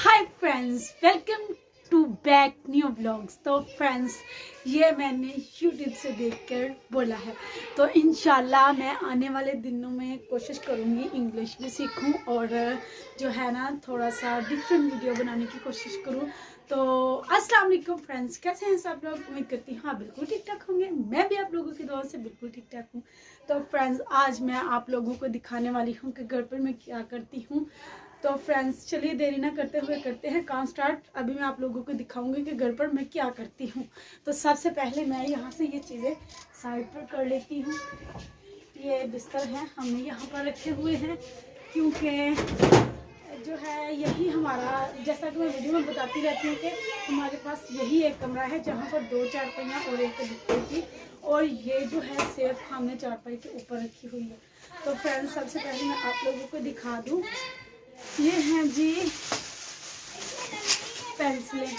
Hi friends, welcome to back new blogs. तो friends, ये मैंने यूट्यूब से देखकर बोला है, तो इंशाल्लाह मैं आने वाले दिनों में कोशिश करूँगी इंग्लिश भी सीखूं और जो है ना थोड़ा सा डिफरेंट वीडियो बनाने की कोशिश करूँ। तो अस्सलाम वालेकुम फ्रेंड्स, कैसे हैं सब लोग? उम्मीद करती हूँ हाँ बिल्कुल ठीक ठाक होंगे। मैं भी आप लोगों की दुआ से बिल्कुल ठीक ठाक हूँ। तो फ्रेंड्स, आज मैं आप लोगों को दिखाने वाली हूँ कि घर पर मैं क्या करती हूँ। तो फ्रेंड्स, चलिए देरी ना करते हुए करते हैं काम स्टार्ट। अभी मैं आप लोगों को दिखाऊंगी कि घर पर मैं क्या करती हूँ। तो सबसे पहले मैं यहाँ से ये चीज़ें साइड पर कर लेती हूँ। ये बिस्तर है, हमने यहाँ पर रखे हुए हैं क्योंकि जो है यही हमारा, जैसा कि मैं वीडियो में बताती रहती हूँ कि हमारे पास यही एक कमरा है जहाँ पर 2 चारपाइयाँ और एक बिस्तर थी, और ये जो है सेफ हमने चारपाई के ऊपर रखी हुई है। तो फ्रेंड्स, सबसे पहले मैं आप लोगों को दिखा दूँ, ये हैं जी पेंसिलें,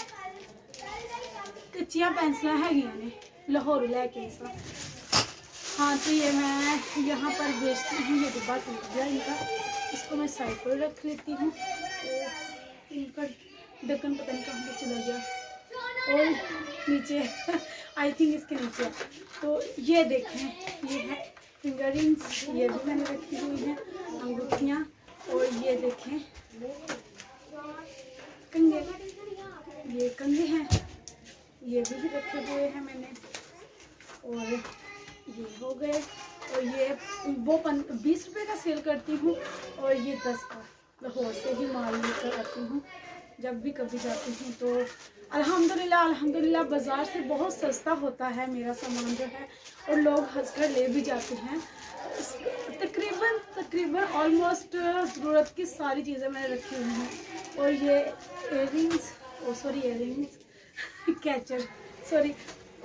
कच्चियाँ पेंसिलें है ने लाहौर लैके सा। हाँ, तो ये मैं यहाँ पर बेचती हूँ। ये डिब्बा टूट गया इनका, इसको मैं साइड पर रख लेती हूँ। तो इनका ढक्कन पता नहीं कहाँ पर चला गया, और नीचे आई थिंक इसके नीचे। तो ये देखें, ये है फिंगरिंग्स, ये भी मैंने रखी हुई हैं, अंगूठियाँ। और ये देखें कंगे, ये कंगे हैं, ये भी रखे हुए हैं मैंने। और ये हो गए, और ये वो 20 रुपये का सेल करती हूँ, और ये 10 का लाहौर से ही माल लेकर आती हूँ जब भी कभी जाती हूँ। तो अल्हम्दुलिल्लाह बाज़ार से बहुत सस्ता होता है मेरा सामान जो है, और लोग हंसकर ले भी जाते हैं। तकरीबन ऑलमोस्ट ज़रूरत की सारी चीज़ें मैंने रखी हुई हैं। और ये इयररिंग्स, इयररिंग्स कैचर सॉरी।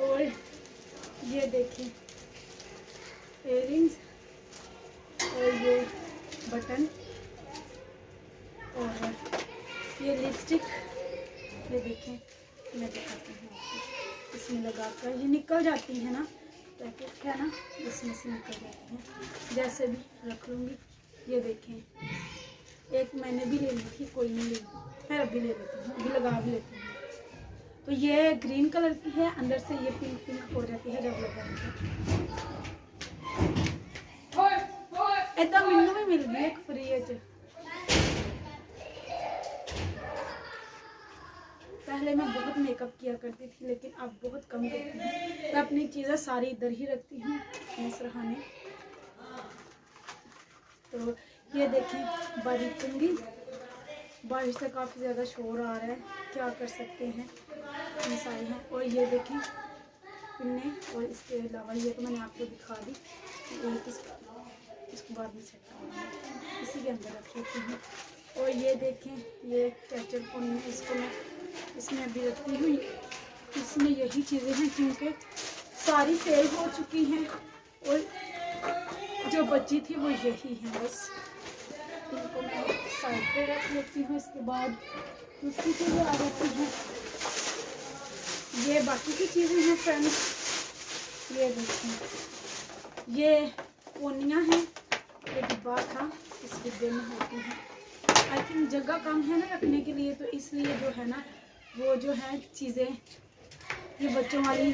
और ये देखें इयररिंग्स, और ये बटन, और ये लिपस्टिक, ये देखें मैं दिखाती हूँ आपको। इसमें लगाकर ये निकल जाती है ना, पैकेट है ना, इसमें से निकल जाती है, जैसे भी रख लूँगी। ये देखें, एक मैंने भी ले ली थी, कोई नहीं ले, मैं अभी ले लेती हूँ, अभी लगा भी लेती हूँ। तो ये ग्रीन कलर की है, अंदर से ये पिंक हो जाती है जब लगाती है। इतना मैनू भी मिल गई एक फ्री है। पहले मैं बहुत मेकअप किया करती थी, लेकिन अब बहुत कम करती हूँ। मैं अपनी चीज़ें सारी इधर ही रखती हूँ अपने सरहाने। तो ये देखें बारीक कंघी, बारिश से काफ़ी ज़्यादा शोर आ रहा है, क्या कर सकते हैं, ये सारे हैं। और ये देखें पिन्ने, और इसके अलावा ये तो मैंने आपको दिखा दी, इसको बाद में सेट करूँगी, इसी के अंदर रख लेती हूँ। और ये देखें, ये कैचर पुन्ने, इसको मैं इसमें अभी रखती हूँ। इसमें यही चीज़ें हैं क्योंकि सारी सेल हो चुकी हैं, और जो बची थी वो यही है बस। इनको मैं साइड पे रख लेती हूँ। इसके बाद दूसरी चीज़ें आ जाती हैं, ये बाकी की चीज़ें हैं फ्रेंड्स। ये देखें, ये कोनियाँ हैं, ये डिब्बा था, इस डिब्बे में होती हैं। आई थिंक जगह कम है ना रखने के लिए, तो इसलिए जो है ना वो जो है चीज़ें, ये बच्चों वाली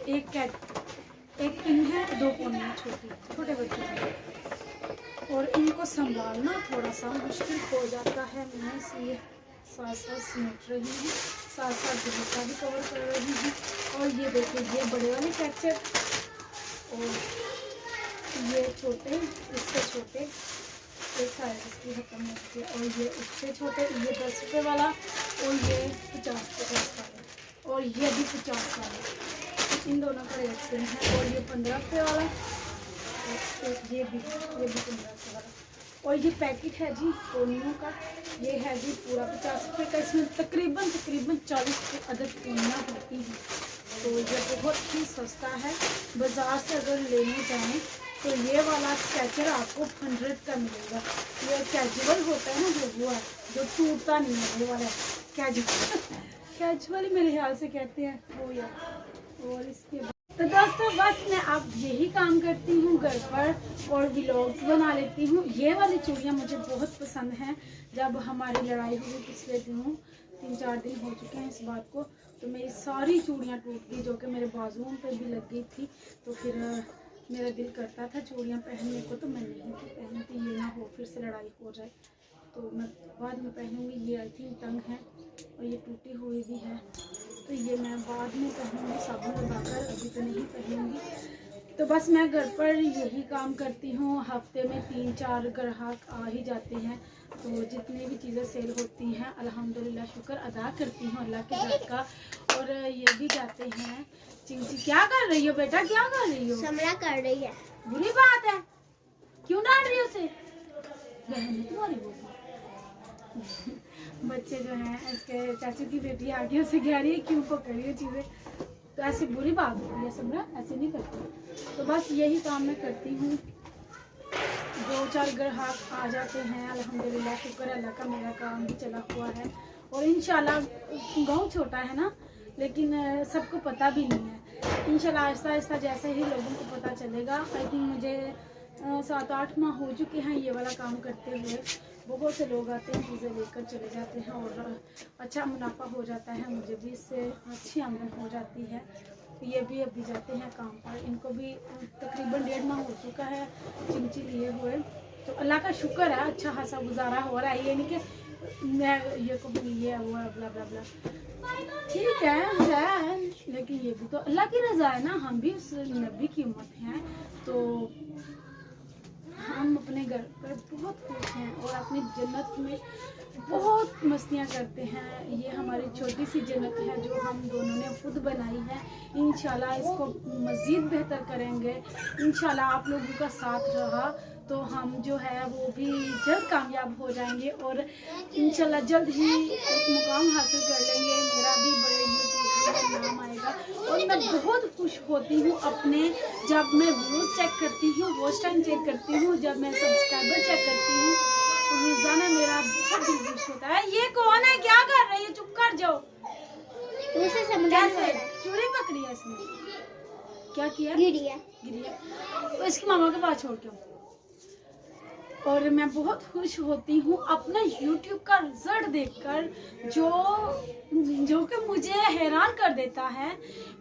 एक पिन है, 2 कोनियाँ छोटे बच्चों की, और इनको संभालना थोड़ा सा मुश्किल हो जाता है। मैं इसलिए साथ साथ समेट रही हूँ, साथ साथ डिब्बा भी कवर कर रही हूँ। और ये देखिए, ये बड़े वाले कैचर, और ये छोटे, इससे छोटे, एक साइड इसकी खत्म हो चुकी है। और ये उससे छोटे, ये 10 रुपये वाला, और ये 50 वाला, और ये भी 50 वाला, इन दोनों का रेट सेम है। और ये 15 रुपये वाला, और ये भी 15 रुपये वाला। और ये पैकेट है जी कोनियों का, ये है जी पूरा 50 रुपये का। इसमें तकरीबन 40 के अदद कोनियाँ होती हैं, तो ये बहुत ही सस्ता है। बाज़ार से अगर लेने जाएँ तो ये वाला कैचर आपको 100 का मिलेगा। ये कैजुअल होता है ना, जो है जो टूटता नहीं है, वो वाला कैजुअल ही मेरे ख्याल से कहते हैं वो यार। और इसके बाद तो दोस्तों बस मैं अब यही काम करती हूँ घर पर और व्लॉग्स बना लेती हूँ। ये वाली चूड़ियाँ मुझे बहुत पसंद हैं। जब हमारी लड़ाई हुई पिछले दिनों 3-4 दिन हो चुके हैं इस बात को, तो मेरी सारी चूड़ियाँ टूट गई जो कि मेरे बाजुओं पे भी लग गई थी। तो फिर मेरा दिल करता था चूड़ियाँ पहनने को, तो मैं नहीं थी पहनती, ये ना हो फिर से लड़ाई हो जाए। तो मैं बाद में पहनूँगी। ये आई थिंक तंग है और ये टूटी हुई भी है, तो ये मैं बाद में पहनूँगी साबुन लगाकर, अभी तो नहीं पहनूँगी। तो बस मैं घर पर यही काम करती हूँ। हफ्ते में 3-4 ग्राहक आ ही जाते हैं, तो जितनी भी चीज़ें सेल होती हैं अल्हम्दुलिल्लाह शुक्र अदा करती हूँ अल्लाह के घर का। और ये भी जाते हैं। चिंची क्या कर रही हो बेटा, क्या कर रही हो? समरा कर रही है। बुरी बात है, क्यों डाल रही हो उसे? बहन तुम्हारी बोली बच्चे जो हैं इसके चाचू की बेटी आगे उसे कह रही है क्यों पकड़ रही है चीज़ें, तो ऐसी बुरी बात होती है समझा, ऐसे नहीं करती। तो बस यही काम मैं करती हूँ। 2-4 ग्राहक आ जाते हैं अल्हम्दुलिल्लाह शुक्र अल्लाह का, मेरा काम भी चला हुआ है। और इंशाल्लाह गांव छोटा है ना, लेकिन सबको पता भी नहीं है। इंशाल्लाह आहिस्ता आहिस्ता जैसे ही लोगों को पता चलेगा। आई थिंक मुझे 7-8 माह हो चुके हैं ये वाला काम करते हुए। बहुत से लोग आते हैं, चीज़ें लेकर चले जाते हैं और अच्छा मुनाफा हो जाता है, मुझे भी इससे अच्छी आमदन हो जाती है। ये भी अभी जाते हैं काम पर, इनको भी तकरीबन 1.5 माह हो चुका है चिमची लिए हुए। तो अल्लाह का शुक्र है, अच्छा खासा गुजारा हो रहा है। ये नहीं कि मैं ये को भी ये हुआ ब्ला ब्ला ब्ला, ठीक है, लेकिन ये भी तो अल्लाह की रज़ा है ना। हम भी उस नबी की उम्मत हैं, तो हम अपने घर पर बहुत खुश हैं और अपनी जन्नत में बहुत मस्तियाँ करते हैं। ये हमारी छोटी सी जन्नत है जो हम दोनों ने खुद बनाई है। इंशाल्लाह इसको मज़ीद बेहतर करेंगे। इंशाल्लाह आप लोगों का साथ रहा तो हम जो है वो भी जल्द कामयाब हो जाएंगे और इंशाल्लाह जल्द ही एक मुकाम हासिल कर लेंगे। मेरा भी बड़े यूट्यूब में नाम आएगा और मैं बहुत खुश होती हूँ अपने, जब मैं व्यूज़ चेक करती हूँ, वॉच टाइम चेक करती हूँ, जब मैं सब्सक्राइबर चेक करती हूँ, रोजाना मेरा बहुत दिल खुश होता है। ये कौन है, क्या कर रही है? चुप कर जाओ। कैसे चूड़ी पकड़ी है इसने? क्या किया? गिरी है। तो इसकी मामा के पास छोड़ के आओ। और मैं बहुत खुश होती हूँ अपना YouTube का रिजल्ट देखकर, जो कि मुझे हैरान कर देता है।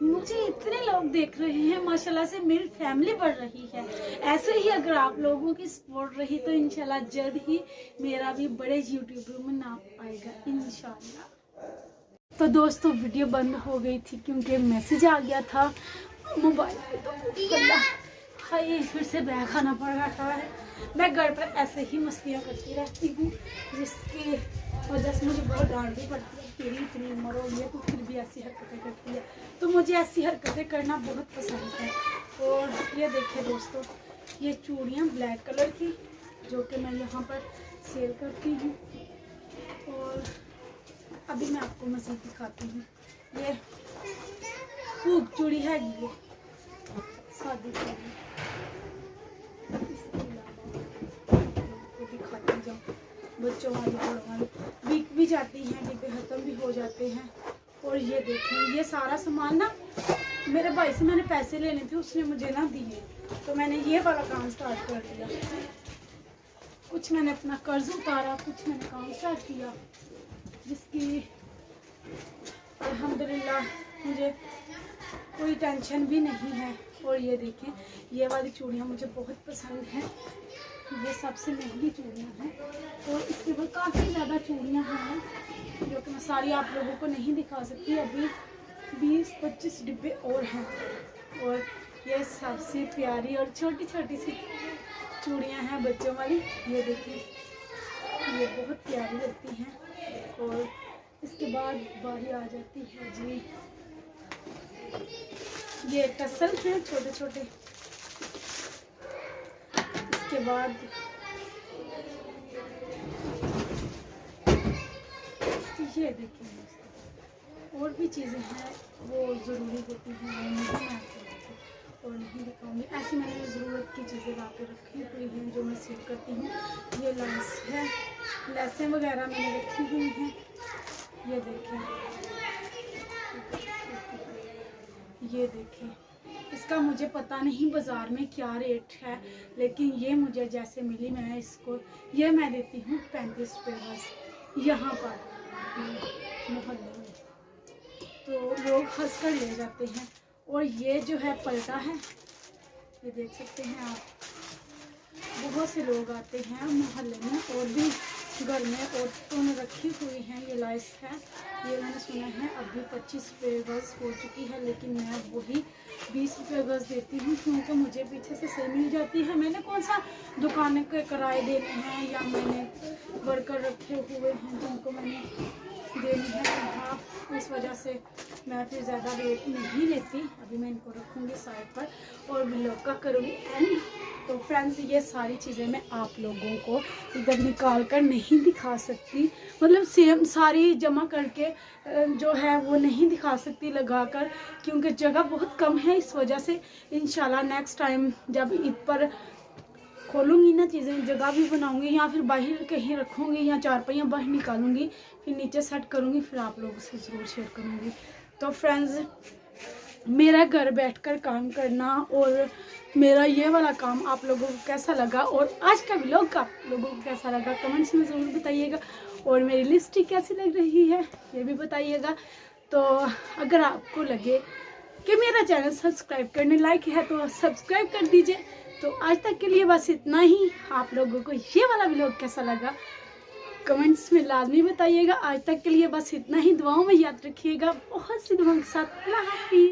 मुझे इतने लोग देख रहे हैं, माशाल्लाह से मेरी फैमिली बढ़ रही है। ऐसे ही अगर आप लोगों की सपोर्ट रही तो इंशाल्लाह जल्द ही मेरा भी बड़े यूट्यूबर में नाम आएगा इंशाल्लाह। तो दोस्तों वीडियो बंद हो गई थी क्योंकि मैसेज आ गया था मोबाइल पे, तो हाय फिर से बैग आना पड़ रहा है। मैं घर पर ऐसे ही मस्तियाँ करती रहती हूँ, जिसकी वजह से मुझे बहुत डांट भी पड़ती है। तेरी इतनी उम्र हो गई है तो फिर भी ऐसी हरकतें करती है, तो मुझे ऐसी हरकतें करना बहुत पसंद है। और ये देखिए दोस्तों, ये चूड़ियाँ ब्लैक कलर की जो कि मैं यहाँ पर सेल करती हूँ। और अभी मैं आपको मज़ीद दिखाती हूँ। ये फूक चूड़ी है, ये शादी चूड़ी। दिखाती जाऊँ, बच्चों वाली बड़ों वाली बिक भी जाती हैं, डिब्बे खत्म भी हो जाते हैं। और ये देखें, ये सारा सामान ना मेरे भाई से मैंने पैसे लेने थे, उसने मुझे ना दिए, तो मैंने ये वाला काम स्टार्ट कर दिया। कुछ मैंने अपना कर्ज उतारा, कुछ मैंने काम स्टार्ट किया, जिसकी अल्हम्दुलिल्लाह मुझे कोई टेंशन भी नहीं है। और ये देखें, ये वाली चूड़ियाँ मुझे बहुत पसंद हैं। ये सबसे महंगी चूड़ियाँ हैं और इसके बाद काफ़ी ज़्यादा चूड़ियाँ हैं जो कि मैं सारी आप लोगों को नहीं दिखा सकती। अभी 20-25 डिब्बे और हैं। और ये सबसे प्यारी और छोटी छोटी सी चूड़ियाँ हैं बच्चों वाली। ये देखिए, ये बहुत प्यारी लगती हैं। और इसके बाद बारी आ जाती है जी, ये टसल हैं छोटे छोटे। इसके बाद ये देखिए, और भी चीज़ें हैं वो ज़रूरी होती हैं, वो नहीं मैं आपको और नहीं दिखाऊंगी। ऐसी मैंने ज़रूरत की चीज़ें ला के रखी हुई हैं जो मैं सेल करती हूँ। ये लेस है, लेसें वगैरह मैंने रखी हुई हैं। ये देखें, ये देखें, इसका मुझे पता नहीं बाज़ार में क्या रेट है, लेकिन ये मुझे जैसे मिली मैं इसको ये मैं देती हूँ 35 रुपये बस यहाँ पर मोहल्ले में। तो लोग हंस कर ले जाते हैं। और ये जो है पलटा है, ये देख सकते हैं आप, बहुत से लोग आते हैं मोहल्ले में और भी घर में औरतों ने रखी हुई हैं। ये लाइस है, ये मैंने सुना है अभी 25 रुपये गज़ हो चुकी है, लेकिन मैं वही 20 रुपये गज़ देती हूँ, क्योंकि मुझे पीछे से सेल मिल जाती है। मैंने कौन सा दुकान के किराए देने हैं या मैंने वर्कर रखे हुए हैं जिनको मैंने देनी है, हाँ इस वजह से मैं फिर ज़्यादा रेट नहीं लेती। अभी मैं इनको रखूँगी साइड पर और ब्लॉग का करूँगी एंड। तो फ्रेंड्स ये सारी चीज़ें मैं आप लोगों को इधर निकाल कर नहीं दिखा सकती, मतलब सेम सारी जमा करके जो है वो नहीं दिखा सकती लगा कर, क्योंकि जगह बहुत कम है। इस वजह से इंशाल्लाह नेक्स्ट टाइम जब ईद पर खोलूँगी ना चीज़ें, जगह भी बनाऊँगी या फिर बाहर कहीं रखूँगी या चारपाइयाँ बाहर निकालूँगी, फिर नीचे सेट करूँगी, फिर आप लोगों से ज़रूर शेयर करूँगी। तो फ्रेंड्स मेरा घर बैठकर काम करना और मेरा ये वाला काम आप लोगों को कैसा लगा और आज का व्लॉग आप लोगों को कैसा लगा कमेंट्स में ज़रूर बताइएगा। और मेरी लिपस्टिक कैसी लग रही है ये भी बताइएगा। तो अगर आपको लगे कि मेरा चैनल सब्सक्राइब करने लायक है तो सब्सक्राइब कर दीजिए। तो आज तक के लिए बस इतना ही। आप लोगों को ये वाला व्लॉग कैसा लगा कमेंट्स में लाजमी बताइएगा। आज तक के लिए बस इतना ही। दुआओं में याद रखिएगा, बहुत सी दुआओं के साथ। अल्लाह हाफिज़।